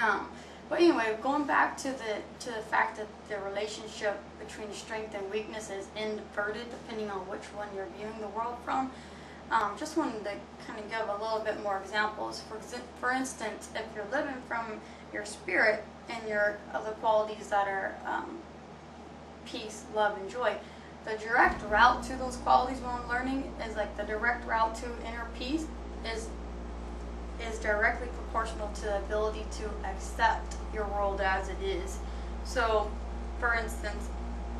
Um, but anyway, going back to the fact that the relationship between strength and weakness is inverted depending on which one you're viewing the world from. Just wanted to kind of give a little bit more examples. For instance, if you're living from your spirit and your other qualities that are peace, love, and joy, the direct route to those qualities, what I'm learning, is like the direct route to inner peace is directly proportional to the ability to accept your world as it is. So, for instance,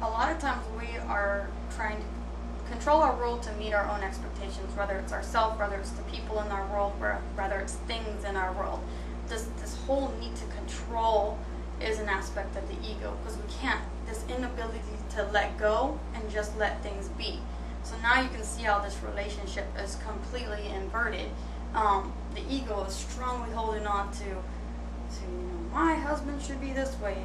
a lot of times we are trying to control our world to meet our own expectations, whether it's ourselves, whether it's the people in our world, whether it's things in our world. This whole need to control is an aspect of the ego, because we can't, this inability to let go and just let things be. So now you can see how this relationship is completely inverted. The ego is strongly holding on to my husband should be this way,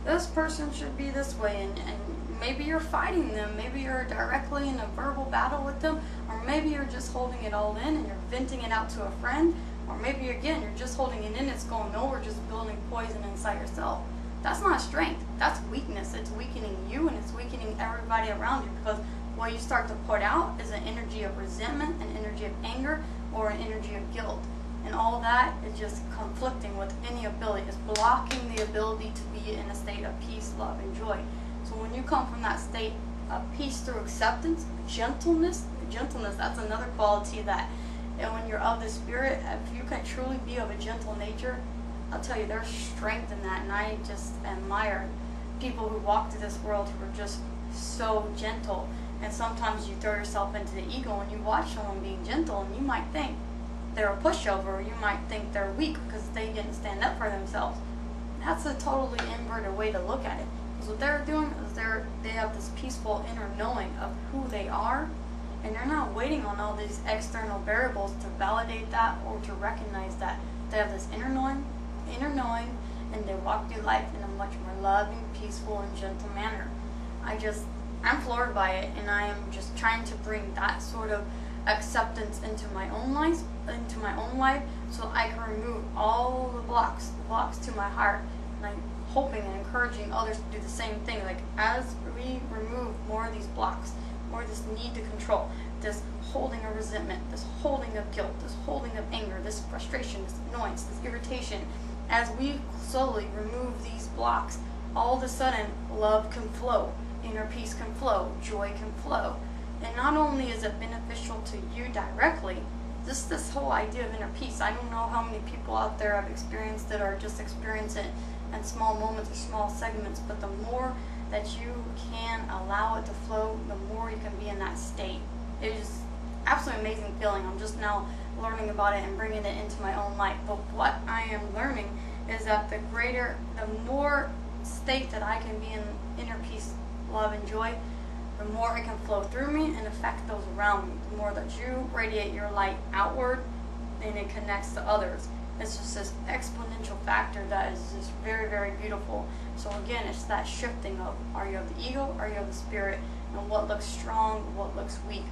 this person should be this way, and maybe you're fighting them, maybe you're directly in a verbal battle with them, or maybe you're just holding it all in and you're venting it out to a friend, or maybe again you're just holding it in, it's going nowhere, just building poison inside yourself. That's not strength, that's weakness. It's weakening you and it's weakening everybody around you, because what you start to put out is an energy of resentment, an energy of anger, or an energy of guilt. And all that is just conflicting with any ability. It's blocking the ability to be in a state of peace, love, and joy. So when you come from that state of peace through acceptance, gentleness, that's another quality that, and when you're of the spirit, if you can truly be of a gentle nature, I'll tell you, there's strength in that. And I just admire people who walk through this world who are just so gentle. And sometimes you throw yourself into the ego and you watch someone being gentle and you might think they're a pushover, or you might think they're weak because they didn't stand up for themselves. That's a totally inverted way to look at it. Because what they're doing is they have this peaceful inner knowing of who they are, and they're not waiting on all these external variables to validate that or to recognize that. They have this inner knowing, and they walk through life in a much more loving, peaceful, and gentle manner. I'm floored by it, and I am just trying to bring that sort of acceptance into my own life, so I can remove all the blocks to my heart. And I'm hoping and encouraging others to do the same thing. Like, as we remove more of these blocks, more of this need to control, this holding of resentment, this holding of guilt, this holding of anger, this frustration, this annoyance, this irritation, as we slowly remove these blocks, all of a sudden love can flow, inner peace can flow, joy can flow. And not only is it beneficial to you directly, just this whole idea of inner peace, I don't know how many people out there have experienced it or just experience it in small moments or small segments, but the more that you can allow it to flow, the more you can be in that state. It is absolutely amazing feeling. I'm just now learning about it and bringing it into my own life. But what I am learning is that the more state that I can be in inner peace, love, and joy, the more it can flow through me and affect those around me. The more that you radiate your light outward, and it connects to others. It's just this exponential factor that is just very, very beautiful. So again, it's that shifting of, are you of the ego, are you of the spirit, and what looks strong, what looks weak.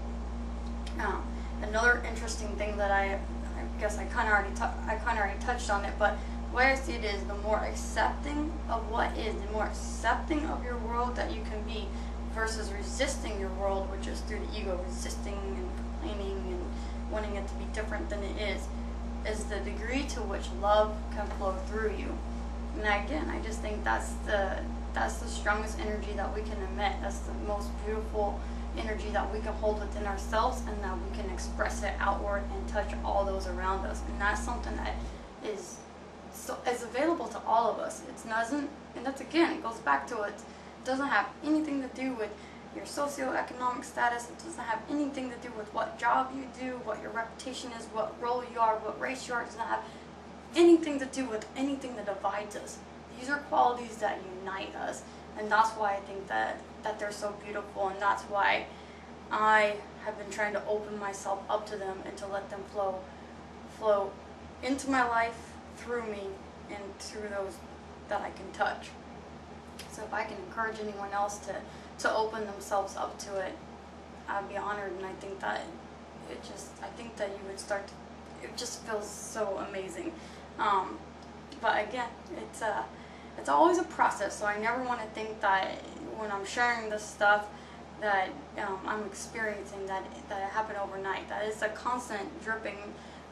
Another interesting thing that I guess I kind of already touched on it, but the way I see it is, the more accepting of what is, the more accepting of your world that you can be, versus resisting your world, which is through the ego, resisting and complaining and wanting it to be different than it is the degree to which love can flow through you. And again, I just think that's the strongest energy that we can emit. That's the most beautiful energy that we can hold within ourselves, and that we can express it outward and touch all those around us. And that's something that is available to all of us. And that's, again, it goes back to it. It doesn't have anything to do with your socioeconomic status. It doesn't have anything to do with what job you do, what your reputation is, what role you are, what race you are. It doesn't have anything to do with anything that divides us. These are qualities that unite us, and that's why I think that they're so beautiful, and that's why I have been trying to open myself up to them and to let them flow into my life, through me, and through those that I can touch. So if I can encourage anyone else to open themselves up to it, I'd be honored. And I think that you would start to, it just feels so amazing. But again, it's always a process. So I never want to think that when I'm sharing this stuff that I'm experiencing that it happened overnight. That is a constant dripping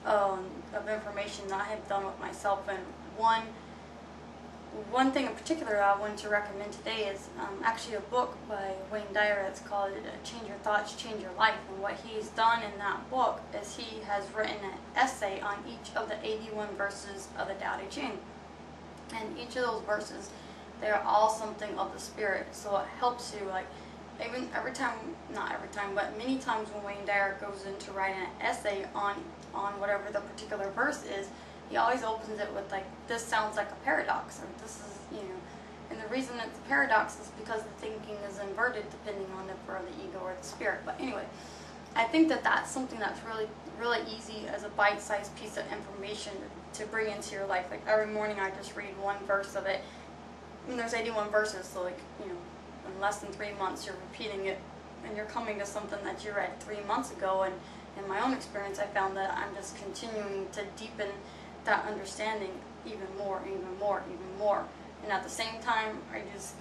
of information that I have done with myself. And one thing in particular I wanted to recommend today is actually a book by Wayne Dyer. It's called Change Your Thoughts, Change Your Life. And what he's done in that book is he has written an essay on each of the 81 verses of the Tao Te Ching. And each of those verses, they're all something of the spirit. So it helps you, like, even every time, not every time, but many times when Wayne Dyer goes into writing an essay on whatever the particular verse is, he always opens it with, like, this sounds like a paradox, or this is, and the reason it's a paradox is because the thinking is inverted depending on if we're the ego or the spirit. But anyway, I think that that's something that's really, really easy as a bite-sized piece of information to bring into your life. Like, every morning I just read one verse of it, and there's 81 verses, so, like, in less than 3 months you're repeating it, and you're coming to something that you read 3 months ago. And in my own experience, I found that I'm just continuing to deepen that understanding even more. And at the same time,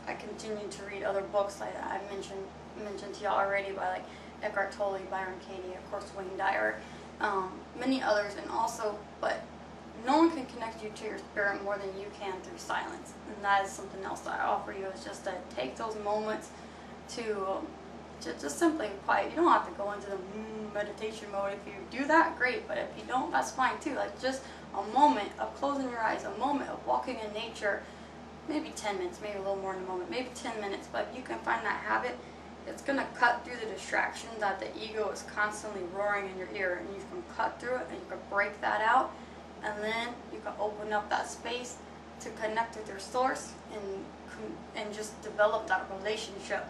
I continue to read other books like I mentioned to y'all already, by like Eckhart Tolle, Byron Katie, of course Wayne Dyer, many others. And also, but no one can connect you to your spirit more than you can through silence. And that is something else that I offer you, is just to take those moments to just simply quiet. You don't have to go into the meditation mode. If you do that, great, but if you don't, that's fine too. Like, just a moment of closing your eyes, a moment of walking in nature, maybe 10 minutes, maybe a little more in a moment, maybe 10 minutes, but if you can find that habit, it's going to cut through the distraction that the ego is constantly roaring in your ear, and you can cut through it, and you can break that out, and then you can open up that space to connect with your source and just develop that relationship.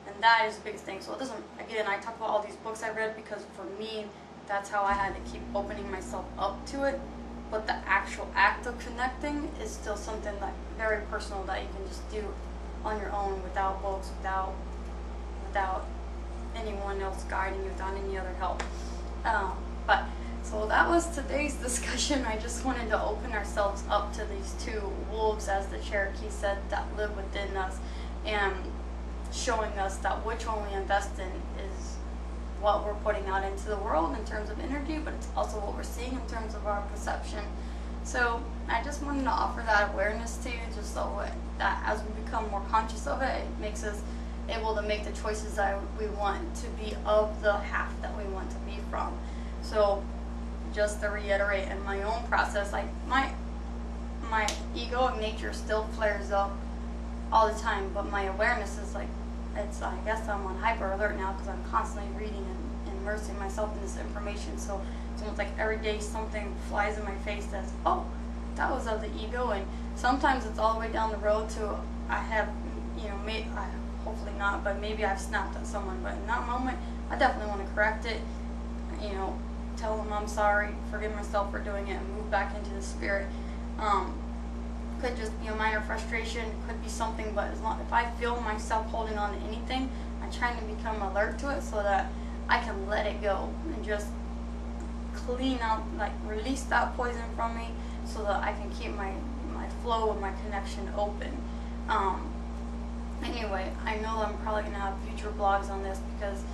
And that is the biggest thing. So it doesn't, again, I talk about all these books I read because for me, that's how I had to keep opening myself up to it. But the actual act of connecting is still something that very personal, that you can just do on your own, without books, without anyone else guiding you, without any other help. So that was today's discussion. I just wanted to open ourselves up to these two wolves, as the Cherokee said, that live within us, and showing us that which one we invest in is what we're putting out into the world in terms of energy, but it's also what we're seeing in terms of our perception. So I just wanted to offer that awareness to you, just so that as we become more conscious of it, it makes us able to make the choices that we want to be of the half that we want to be from. So just to reiterate, in my own process, like my egoic nature still flares up all the time, but my awareness is like, I guess I'm on hyper alert now because I'm constantly reading and immersing myself in this information. So it's almost like every day something flies in my face that's, oh, that was of the ego. And sometimes it's all the way down the road to I have, hopefully not, but maybe I've snapped at someone. But in that moment, I definitely want to correct it, tell them I'm sorry, forgive myself for doing it, and move back into the spirit. Could just be a minor frustration, could be something, but if I feel myself holding on to anything, I'm trying to become alert to it so that I can let it go and just clean out, like release that poison from me, so that I can keep my flow and my connection open. Anyway, I know I'm probably going to have future blogs on this because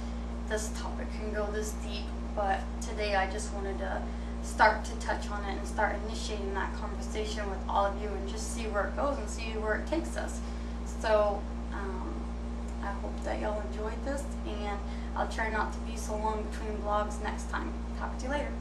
this topic can go this deep, but today I just wanted to start to touch on it and start initiating that conversation with all of you, and just see where it goes and see where it takes us. So I hope that y'all enjoyed this, and I'll try not to be so long between vlogs next time. Talk to you later.